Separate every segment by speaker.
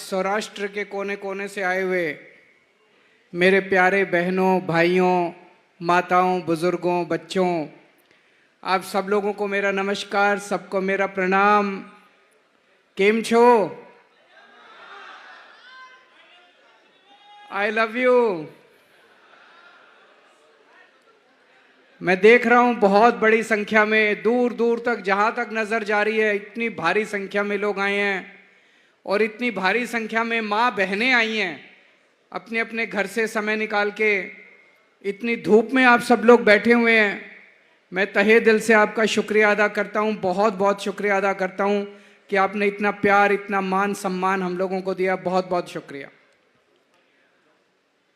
Speaker 1: सौराष्ट्र के कोने कोने से आए हुए मेरे प्यारे बहनों, भाइयों, माताओं, बुजुर्गों, बच्चों, आप सब लोगों को मेरा नमस्कार, सबको मेरा प्रणाम। केम छो? I love you. मैं देख रहा हूं बहुत बड़ी संख्या में, दूर दूर तक, जहां तक नजर जा रही है, इतनी भारी संख्या में लोग आए हैं और इतनी भारी संख्या में माँ बहनें आई हैं अपने अपने घर से समय निकाल के। इतनी धूप में आप सब लोग बैठे हुए हैं। मैं तहे दिल से आपका शुक्रिया अदा करता हूं, बहुत बहुत शुक्रिया अदा करता हूं कि आपने इतना प्यार, इतना मान सम्मान हम लोगों को दिया। बहुत बहुत शुक्रिया।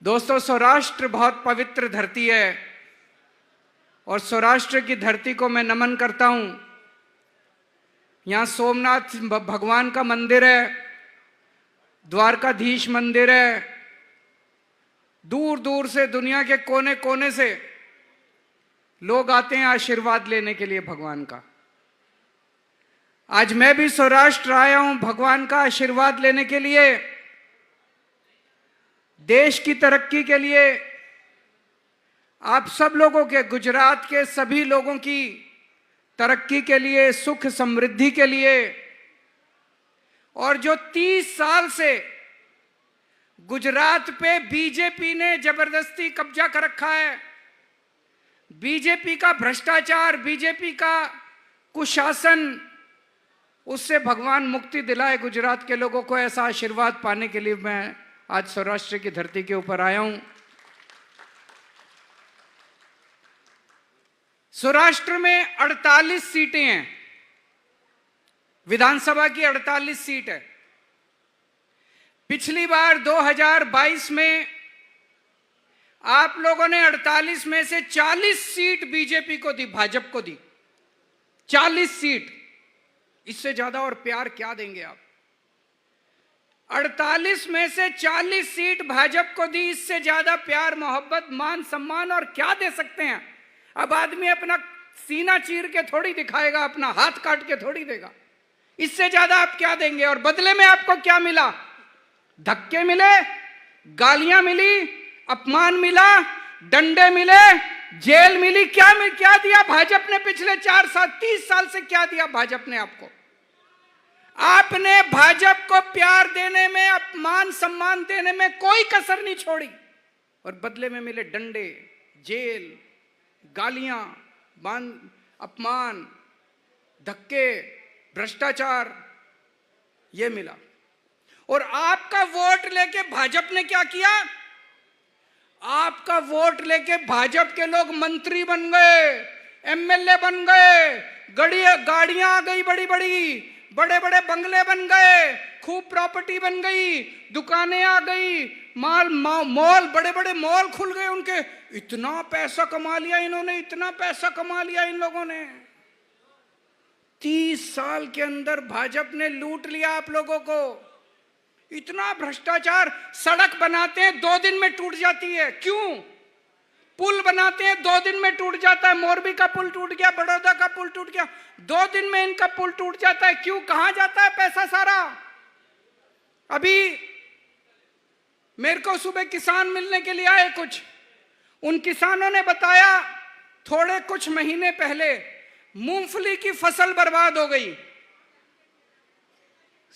Speaker 1: दोस्तों, सौराष्ट्र बहुत पवित्र धरती है और सौराष्ट्र की धरती को मैं नमन करता हूं। यहां सोमनाथ भगवान का मंदिर है, द्वारकाधीश मंदिर है। दूर दूर से, दुनिया के कोने कोने से लोग आते हैं आशीर्वाद लेने के लिए भगवान का। आज मैं भी सौराष्ट्र आया हूं भगवान का आशीर्वाद लेने के लिए, देश की तरक्की के लिए, आप सब लोगों के, गुजरात के सभी लोगों की तरक्की के लिए, सुख समृद्धि के लिए। और जो 30 साल से गुजरात पे बीजेपी ने जबरदस्ती कब्जा कर रखा है, बीजेपी का भ्रष्टाचार, बीजेपी का कुशासन, उससे भगवान मुक्ति दिलाए गुजरात के लोगों को। ऐसा आशीर्वाद पाने के लिए मैं आज सौराष्ट्र की धरती के ऊपर आया हूं। सौराष्ट्र में 48 सीटें हैं, विधानसभा की 48 सीट है। पिछली बार 2022 में आप लोगों ने 48 में से 40 सीट बीजेपी को दी, भाजपा को दी। 40 सीट, इससे ज्यादा और प्यार क्या देंगे आप? 48 में से 40 सीट भाजपा को दी, इससे ज्यादा प्यार, मोहब्बत, मान सम्मान और क्या दे सकते हैं? अब आदमी अपना सीना चीर के थोड़ी दिखाएगा, अपना हाथ काट के थोड़ी देगा। इससे ज्यादा आप क्या देंगे? और बदले में आपको क्या मिला? धक्के मिले, गालियां मिली, अपमान मिला, डंडे मिले, जेल मिली। क्या दिया भाजपा ने पिछले 30 साल से? क्या दिया भाजपा ने आपको? आपने भाजपा को प्यार देने में, अपमान सम्मान देने में कोई कसर नहीं छोड़ी और बदले में मिले डंडे, जेल, गालियां, अपमान, धक्के, भ्रष्टाचार, ये मिला। और आपका वोट लेके भाजपा ने क्या किया? आपका वोट लेके भाजपा के लोग मंत्री बन गए, एमएलए बन गए, गाड़ियां आ गई बड़ी बड़ी, बड़े बड़े बंगले बन गए, खूब प्रॉपर्टी बन गई, दुकानें आ गई, मॉल, बड़े बड़े मॉल खुल गए उनके। इतना पैसा कमा लिया इन्होंने, इतना पैसा कमा लिया इन लोगों ने। 30 साल के अंदर भाजपा ने लूट लिया आप लोगों को। इतना भ्रष्टाचार। सड़क बनाते हैं 2 दिन में टूट जाती है, क्यों? पुल बनाते हैं 2 दिन में टूट जाता है। मोरबी का पुल टूट गया, बड़ौदा का पुल टूट गया, 2 दिन में इनका पुल टूट जाता है। क्यों? कहां जाता है पैसा सारा? अभी मेरे को सुबह किसान मिलने के लिए आए कुछ, उन किसानों ने बताया थोड़े कुछ महीने पहले मूंगफली की फसल बर्बाद हो गई।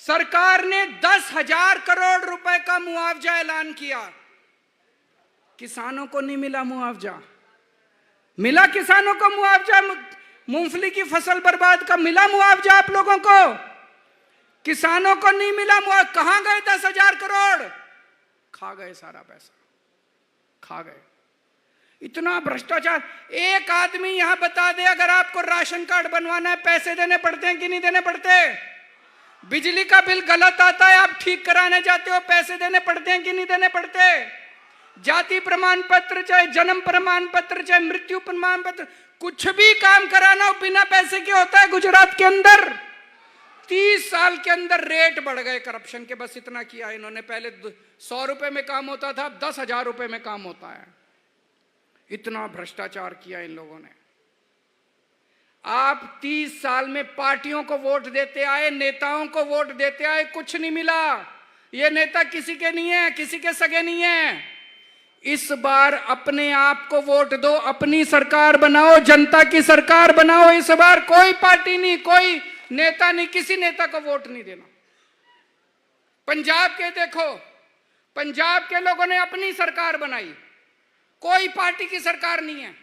Speaker 1: सरकार ने 10,000 करोड़ रुपए का मुआवजा ऐलान किया, किसानों को नहीं मिला मुआवजा। मिला किसानों को मुआवजा? मूंगफली की फसल बर्बाद का मिला मुआवजा आप लोगों को? किसानों को नहीं मिला मुआवजा। कहां गए 10,000 करोड़? खा गए, सारा पैसा खा गए। इतना भ्रष्टाचार। एक आदमी यहां बता दे, अगर आपको राशन कार्ड बनवाना है पैसे देने पड़ते हैं कि नहीं देने पड़ते? बिजली का बिल गलत आता है, आप ठीक कराने जाते हो, पैसे देने पड़ते हैं कि नहीं देने पड़ते? जाति प्रमाण पत्र, चाहे जन्म प्रमाण पत्र, चाहे मृत्यु प्रमाण पत्र, कुछ भी काम कराना हो बिना पैसे के होता है गुजरात के अंदर। 30 साल के अंदर रेट बढ़ गए करप्शन के, बस इतना किया इन्होंने। पहले 100 रुपए में काम होता था, अब 10,000 रुपए में काम होता है। इतना भ्रष्टाचार किया इन लोगों ने। आप 30 साल में पार्टियों को वोट देते आए, नेताओं को वोट देते आए, कुछ नहीं मिला। ये नेता किसी के नहीं है, किसी के सगे नहीं है। इस बार अपने आप को वोट दो, अपनी सरकार बनाओ, जनता की सरकार बनाओ। इस बार कोई पार्टी नहीं, कोई नेता नहीं, किसी नेता को वोट नहीं देना। पंजाब के देखो, पंजाब के लोगों ने अपनी सरकार बनाई, कोई पार्टी की सरकार नहीं है।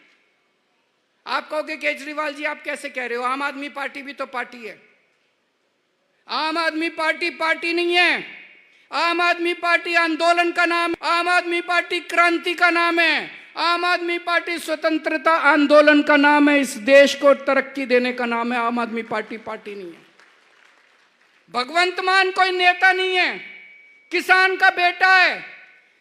Speaker 1: आप कहोगे केजरीवाल जी आप कैसे कह रहे हो, आम आदमी पार्टी भी तो पार्टी है। आम आदमी पार्टी पार्टी नहीं है। आम आदमी पार्टी आंदोलन का नाम, आम आदमी पार्टी क्रांति का नाम है, आम आदमी पार्टी स्वतंत्रता आंदोलन का नाम है, इस देश को तरक्की देने का नाम है। आम आदमी पार्टी पार्टी नहीं है। भगवंत मान कोई नेता नहीं है, किसान का बेटा है।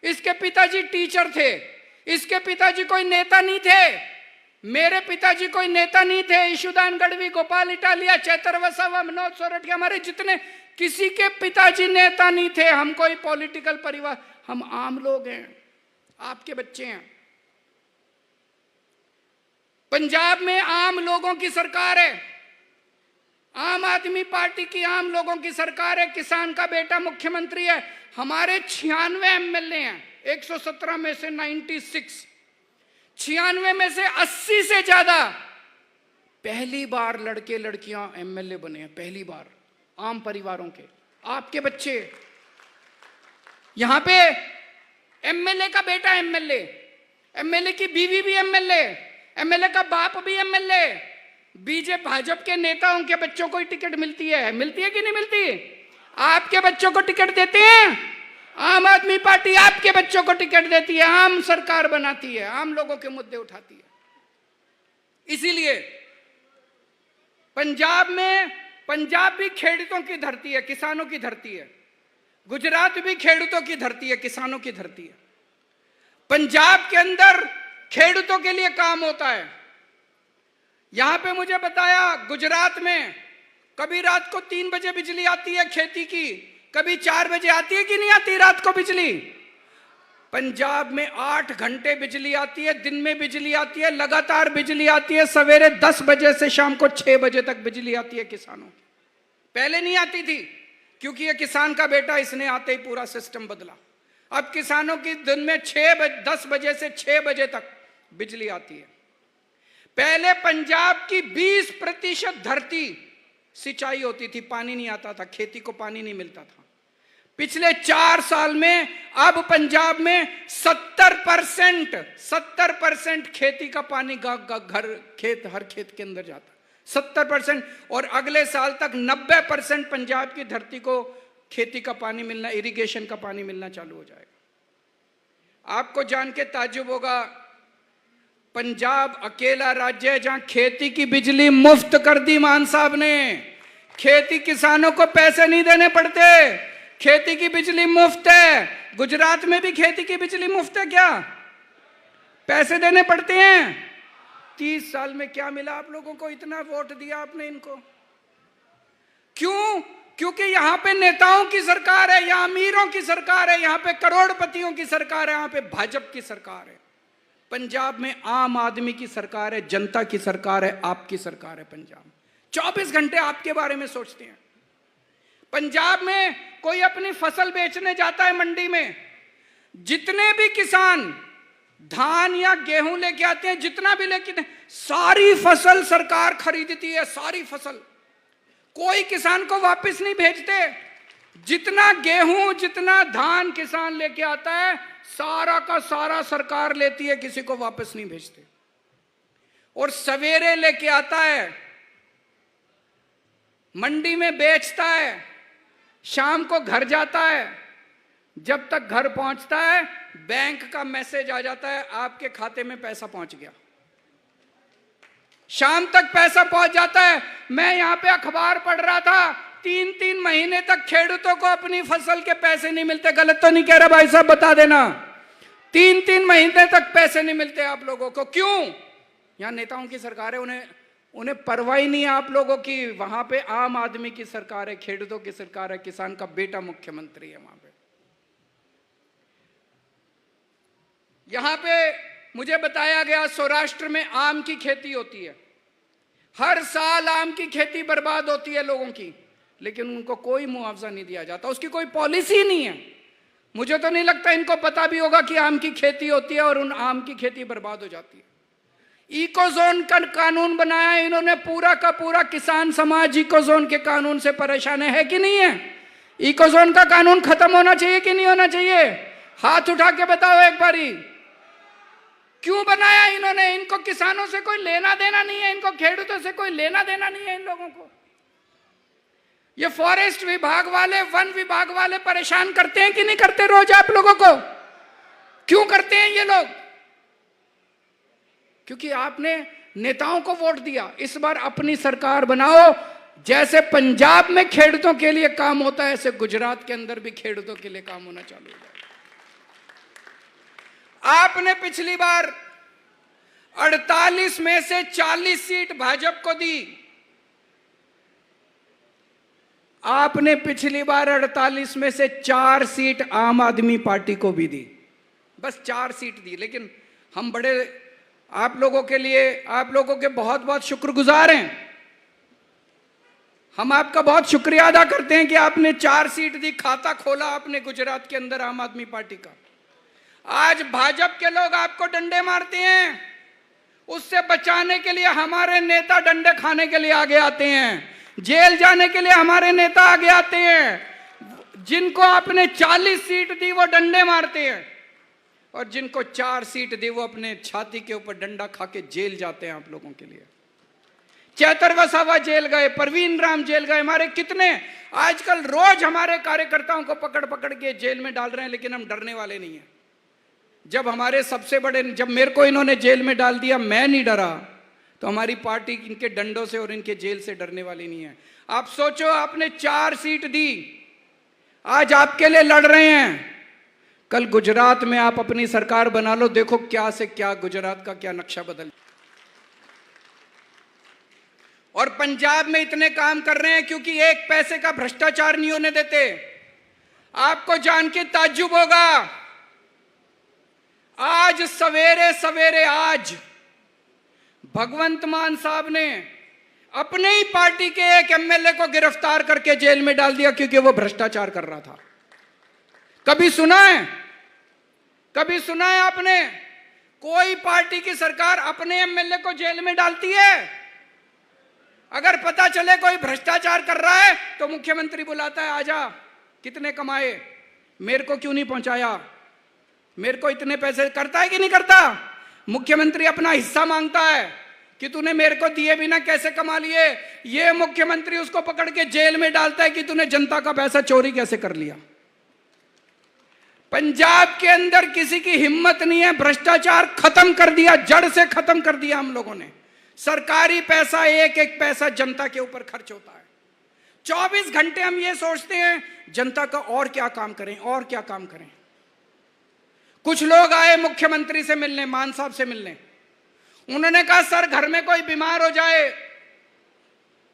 Speaker 1: इसके पिताजी टीचर थे, इसके पिताजी कोई नेता नहीं थे। मेरे पिताजी कोई नेता नहीं थे। ईशुदान गढ़वी, गोपाल इटालिया, चैतर वसावा, मनोज सोरठिया, हमारे जितने, किसी के पिताजी नेता नहीं थे। हम कोई पॉलिटिकल परिवार, हम आम लोग हैं, आपके बच्चे हैं। पंजाब में आम लोगों की सरकार है, आम आदमी पार्टी की आम लोगों की सरकार है। किसान का बेटा मुख्यमंत्री है। हमारे 96 एमएलए हैं, 117 में से 96, 96 में से 80 से ज्यादा पहली बार लड़के लड़कियां एमएलए बने हैं, पहली बार, आम परिवारों के, आपके बच्चे। यहां पे एमएलए का बेटा एमएलए, एमएलए की बीवी भी एमएलए, एमएलए का बाप भी एमएलए। बीजेपी भाजपा के नेताओं के बच्चों को ही टिकट मिलती है कि नहीं मिलती? आपके बच्चों को टिकट देते हैं? आम आदमी पार्टी आपके बच्चों को टिकट देती है, आम सरकार बनाती है, आम लोगों के मुद्दे उठाती है। इसीलिए पंजाब में, पंजाब भी खेडूतों की धरती है, किसानों की धरती है। गुजरात भी खेडूतों की धरती है, किसानों की धरती है। पंजाब के अंदर खेडूतों के लिए काम होता है। यहां पे मुझे बताया, गुजरात में कभी रात को 3 बजे बिजली आती है खेती की, कभी 4 बजे आती है कि नहीं आती रात को बिजली। पंजाब में 8 घंटे बिजली आती है, दिन में बिजली आती है, लगातार बिजली आती है। सवेरे 10 बजे से शाम को 6 बजे तक बिजली आती है किसानों की। पहले नहीं आती थी, क्योंकि ये किसान का बेटा, इसने आते ही पूरा सिस्टम बदला। अब किसानों की दिन में 10 बजे से 6 बजे तक बिजली आती है। पहले पंजाब की 20% धरती सिंचाई होती थी, पानी नहीं आता था, खेती को पानी नहीं मिलता था। पिछले 4 साल में अब पंजाब में 70% खेती का पानी घर खेत, हर खेत के अंदर जाता, 70%। और अगले साल तक 90% पंजाब की धरती को खेती का पानी मिलना, इरिगेशन का पानी मिलना चालू हो जाएगा। आपको जान के ताज्जुब होगा, पंजाब अकेला राज्य है जहां खेती की बिजली मुफ्त कर दी मान साहब ने। खेती, किसानों को पैसे नहीं देने पड़ते, खेती की बिजली मुफ्त है। गुजरात में भी खेती की बिजली मुफ्त है क्या? पैसे देने पड़ते हैं। 30 साल में क्या मिला आप लोगों को? इतना वोट दिया आपने इनको, क्यों? क्योंकि यहां पे नेताओं की सरकार है, यहां अमीरों की सरकार है, यहां पे करोड़पतियों की सरकार है, यहां पे भाजपा की सरकार है। पंजाब में आम आदमी की सरकार है, जनता की सरकार है, आपकी सरकार है। पंजाब 24 घंटे आपके बारे में सोचते हैं। पंजाब में कोई अपनी फसल बेचने जाता है मंडी में, जितने भी किसान धान या गेहूं लेके आते हैं, जितना भी लेके, सारी फसल सरकार खरीदती है, सारी फसल। कोई किसान को वापस नहीं भेजते। जितना गेहूं, जितना धान किसान लेके आता है, सारा का सारा सरकार लेती है, किसी को वापस नहीं भेजते। और सवेरे लेके आता है, मंडी में बेचता है, शाम को घर जाता है। जब तक घर पहुंचता है, बैंक का मैसेज आ जाता है, आपके खाते में पैसा पहुंच गया। शाम तक पैसा पहुंच जाता है। मैं यहां पे अखबार पढ़ रहा था, 3-3 महीने तक खेडूतों को अपनी फसल के पैसे नहीं मिलते। गलत तो नहीं कह रहा भाई साहब, बता देना। 3-3 महीने तक पैसे नहीं मिलते आप लोगों को। क्यों? यहां नेताओं की सरकार है, उन्हें परवाह ही नहीं है आप लोगों की। वहां पे आम आदमी की सरकार है, खेडूतों की सरकार है, किसान का बेटा मुख्यमंत्री है वहां पे। यहां पे मुझे बताया गया, सौराष्ट्र में आम की खेती होती है। हर साल आम की खेती बर्बाद होती है लोगों की। लेकिन उनको कोई मुआवजा नहीं दिया जाता, उसकी कोई पॉलिसी नहीं है। मुझे तो नहीं लगता इनको पता भी होगा कि आम की खेती होती है और उन आम की खेती बर्बाद हो जाती है। इकोजोन का कानून बनाया इन्होंने, पूरा का पूरा किसान समाज इकोजोन के कानून से परेशान है कि नहीं है? इकोजोन का कानून खत्म होना चाहिए कि नहीं होना चाहिए? हाथ उठा के बताओ एक बारी। क्यों बनाया इन्होंने? इनको किसानों से कोई लेना देना नहीं है, इनको खेडूतों से कोई लेना देना नहीं है इन लोगों को। ये फॉरेस्ट विभाग वाले, वन विभाग वाले परेशान करते हैं कि नहीं करते रोज आप लोगों को? क्यों करते हैं ये लोग? क्योंकि आपने नेताओं को वोट दिया। इस बार अपनी सरकार बनाओ। जैसे पंजाब में खेडूतों के लिए काम होता है, ऐसे गुजरात के अंदर भी खेडूतों के लिए काम होना चालू हो जाए। आपने पिछली बार 48 में से 40 सीट भाजपा को दी। आपने पिछली बार 48 में से 4 सीट आम आदमी पार्टी को भी दी, बस 4 सीट दी। लेकिन हम बड़े आप लोगों के लिए, आप लोगों के बहुत बहुत शुक्रगुजार हैं। हम आपका बहुत शुक्रिया अदा करते हैं कि आपने 4 सीट दी, खाता खोला आपने गुजरात के अंदर आम आदमी पार्टी का। आज भाजपा के लोग आपको डंडे मारते हैं, उससे बचाने के लिए हमारे नेता डंडे खाने के लिए आगे आते हैं, जेल जाने के लिए हमारे नेता आगे आते हैं। जिनको आपने 40 सीट दी वो डंडे मारते हैं, और जिनको 4 सीट दी वो अपने छाती के ऊपर डंडा खा के जेल जाते हैं आप लोगों के लिए। चैतर वसावा जेल गए, परवीन राम जेल गए, हमारे कितने आजकल रोज हमारे कार्यकर्ताओं को पकड़ पकड़ के जेल में डाल रहे हैं, लेकिन हम डरने वाले नहीं हैं। जब हमारे सबसे बड़े, जब मेरे को इन्होंने जेल में डाल दिया, मैं नहीं डरा, तो हमारी पार्टी इनके डंडों से और इनके जेल से डरने वाली नहीं है। आप सोचो, आपने 4 सीट दी, आज आपके लिए लड़ रहे हैं। कल गुजरात में आप अपनी सरकार बना लो, देखो क्या से क्या गुजरात का क्या नक्शा बदल। और पंजाब में इतने काम कर रहे हैं क्योंकि एक पैसे का भ्रष्टाचार नहीं होने देते। आपको जान के ताज्जुब होगा, आज सवेरे सवेरे आज भगवंत मान साहब ने अपने ही पार्टी के एक एमएलए को गिरफ्तार करके जेल में डाल दिया क्योंकि वो भ्रष्टाचार कर रहा था। कभी सुना है? कभी सुना है आपने कोई पार्टी की सरकार अपने एमएलए को जेल में डालती है? अगर पता चले कोई भ्रष्टाचार कर रहा है तो मुख्यमंत्री बुलाता है, आजा, कितने कमाए, मेरे को क्यों नहीं पहुंचाया, मेरे को इतने पैसे। करता है कि नहीं करता? मुख्यमंत्री अपना हिस्सा मांगता है कि तूने मेरे को दिए बिना कैसे कमा लिए। ये मुख्यमंत्री उसको पकड़ के जेल में डालता है कि तूने जनता का पैसा चोरी कैसे कर लिया। पंजाब के अंदर किसी की हिम्मत नहीं है, भ्रष्टाचार खत्म कर दिया, जड़ से खत्म कर दिया हम लोगों ने। सरकारी पैसा, एक एक पैसा जनता के ऊपर खर्च होता है। 24 घंटे हम ये सोचते हैं जनता का और क्या काम करें, और क्या काम करें। कुछ लोग आए मुख्यमंत्री से मिलने, मान साहब से मिलने, उन्होंने कहा सर घर में कोई बीमार हो जाए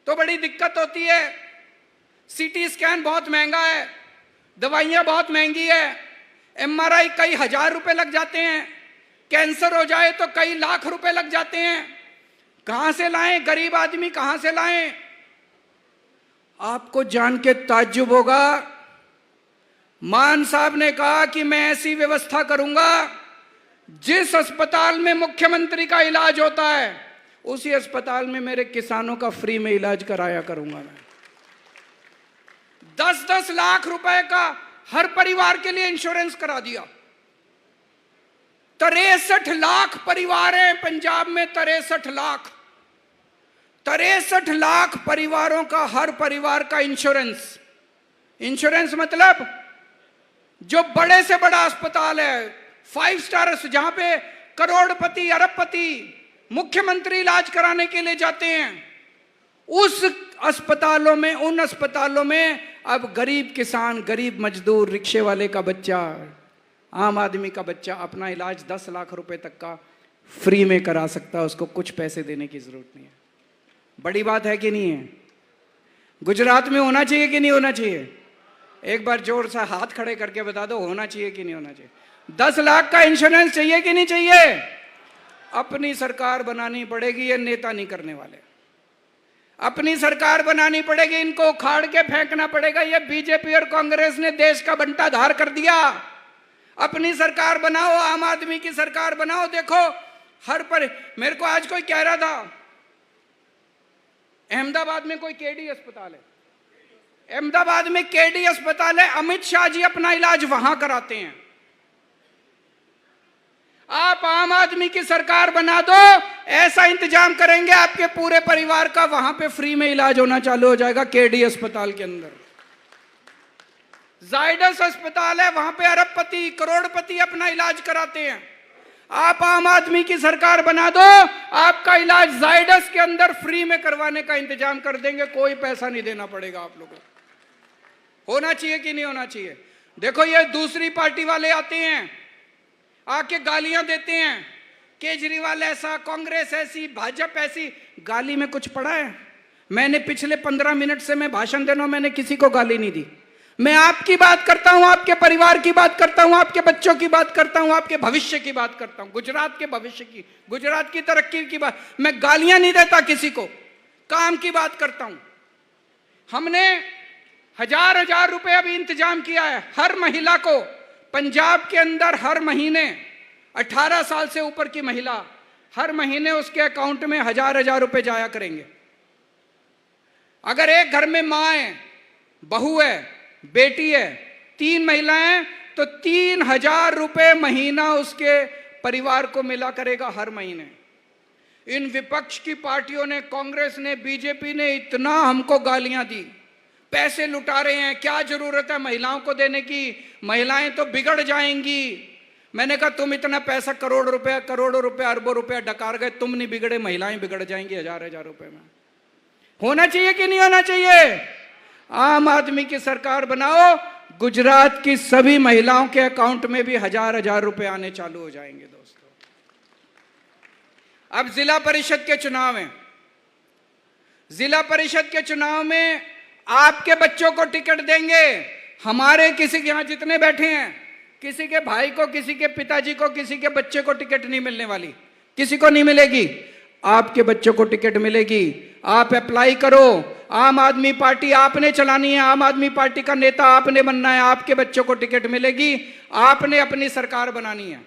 Speaker 1: तो बड़ी दिक्कत होती है, सीटी स्कैन बहुत महंगा है, दवाइयां बहुत महंगी है, एमआरआई कई हजार रुपए लग जाते हैं, कैंसर हो जाए तो कई लाख रुपए लग जाते हैं, कहां से लाएं, गरीब आदमी कहां से लाएं। आपको जान के ताज्जुब होगा, मान साहब ने कहा कि मैं ऐसी व्यवस्था करूंगा जिस अस्पताल में मुख्यमंत्री का इलाज होता है उसी अस्पताल में मेरे किसानों का फ्री में इलाज कराया करूंगा। मैं 10-10 लाख रुपए का हर परिवार के लिए इंश्योरेंस करा दिया। 63 लाख परिवार हैं पंजाब में, 63 लाख परिवारों का, हर परिवार का इंश्योरेंस। इंश्योरेंस मतलब जो बड़े से बड़ा अस्पताल है, 5 स्टार, जहां पे करोड़पति अरबपति मुख्यमंत्री इलाज कराने के लिए जाते हैं, उस अस्पतालों में, उन अस्पतालों में अब गरीब किसान, गरीब मजदूर, रिक्शे वाले का बच्चा, आम आदमी का बच्चा अपना इलाज 10 लाख रुपए तक का फ्री में करा सकता है, उसको कुछ पैसे देने की जरूरत नहीं है। बड़ी बात है कि नहीं है? गुजरात में होना चाहिए कि नहीं होना चाहिए? एक बार जोर से हाथ खड़े करके बता दो, होना चाहिए कि नहीं होना चाहिए? 10 लाख का इंश्योरेंस चाहिए कि नहीं चाहिए? अपनी सरकार बनानी पड़ेगी, ये नेता नहीं करने वाले। अपनी सरकार बनानी पड़ेगी, इनको उखाड़ के फेंकना पड़ेगा। ये बीजेपी और कांग्रेस ने देश का बंटाधार कर दिया। अपनी सरकार बनाओ, आम आदमी की सरकार बनाओ। देखो हर पर, मेरे को आज कोई कह रहा था अहमदाबाद में कोई केडी अस्पताल है, अहमदाबाद में केडी अस्पताल है, अमित शाह जी अपना इलाज वहां कराते हैं। आप आम आदमी की सरकार बना दो, ऐसा इंतजाम करेंगे आपके पूरे परिवार का वहां पे फ्री में इलाज होना चालू हो जाएगा। केडी अस्पताल के अंदर जायडस अस्पताल है, वहां पे अरबपति करोड़पति अपना इलाज कराते हैं। आप आम आदमी की सरकार बना दो, आपका इलाज जायडस के अंदर फ्री में करवाने का इंतजाम कर देंगे, कोई पैसा नहीं देना पड़ेगा आप लोगों को। होना चाहिए कि नहीं होना चाहिए? देखो ये दूसरी पार्टी वाले आते हैं, आके गालियां देते हैं, केजरीवाल ऐसा, कांग्रेस ऐसी, भाजपा ऐसी। गाली में कुछ पड़ा है? मैंने पिछले 15 मिनट से मैं भाषण दे रहा हूं, मैंने किसी को गाली नहीं दी। मैं आपकी बात करता हूं, आपके परिवार की बात करता हूं, आपके बच्चों की बात करता हूं, आपके भविष्य की बात करता हूं, गुजरात के भविष्य की, गुजरात की तरक्की की बात। मैं गालियां नहीं देता किसी को, काम की बात करता हूं। हमने हजार रुपए अभी इंतजाम किया है हर महिला को। पंजाब के अंदर हर महीने 18 साल से ऊपर की महिला हर महीने उसके अकाउंट में हजार रुपए जाया करेंगे। अगर एक घर में मां है, बहू है, बेटी है, 3 महिलाएं, तो 3000 रुपए महीना उसके परिवार को मिला करेगा हर महीने। इन विपक्ष की पार्टियों ने, कांग्रेस ने, बीजेपी ने इतना हमको गालियां दी, पैसे लुटा रहे हैं, क्या जरूरत है महिलाओं को देने की, महिलाएं तो बिगड़ जाएंगी। मैंने कहा तुम इतना पैसा करोड़ों रुपए अरबों रुपया डकार गए, तुम नहीं बिगड़े, महिलाएं बिगड़ जाएंगी हजार रुपए में। होना चाहिए कि नहीं होना चाहिए? आम आदमी की सरकार बनाओ, गुजरात की सभी महिलाओं के अकाउंट में भी हजार रुपए आने चालू हो जाएंगे। दोस्तों अब जिला परिषद के चुनाव हैं। जिला परिषद के चुनाव में आपके बच्चों को टिकट देंगे। हमारे किसी के यहां जितने बैठे हैं, किसी के भाई को, किसी के पिताजी को, किसी के बच्चे को टिकट नहीं मिलने वाली, किसी को नहीं मिलेगी। आपके बच्चों को टिकट मिलेगी। आप अप्लाई करो, आम आदमी पार्टी आपने चलानी है, आम आदमी पार्टी का नेता आपने बनना है, आपके बच्चों को टिकट मिलेगी, आपने अपनी सरकार बनानी है।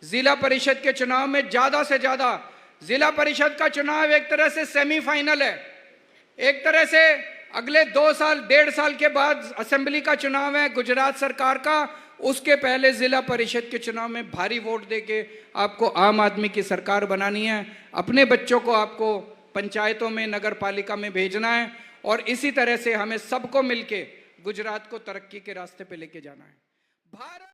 Speaker 1: जिला परिषद के चुनाव में ज्यादा से ज्यादा, जिला परिषद का चुनाव एक तरह से सेमीफाइनल है। एक तरह से अगले 2 साल 1.5 साल के बाद असेंबली का चुनाव है गुजरात सरकार का, उसके पहले जिला परिषद के चुनाव में भारी वोट देके आपको आम आदमी की सरकार बनानी है। अपने बच्चों को आपको पंचायतों में, नगर पालिका में भेजना है, और इसी तरह से हमें सबको मिलके गुजरात को तरक्की के रास्ते पे लेके जाना है। भारत